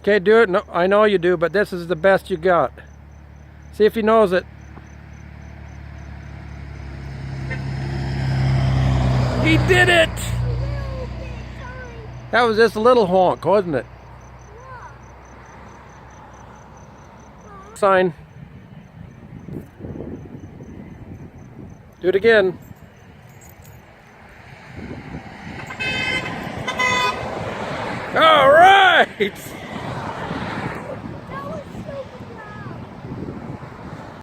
Okay, do it. No, I know you do, but this is the best you got. See if he knows it. He did it! That was just a little honk, wasn't it? Sign. Do it again. All right!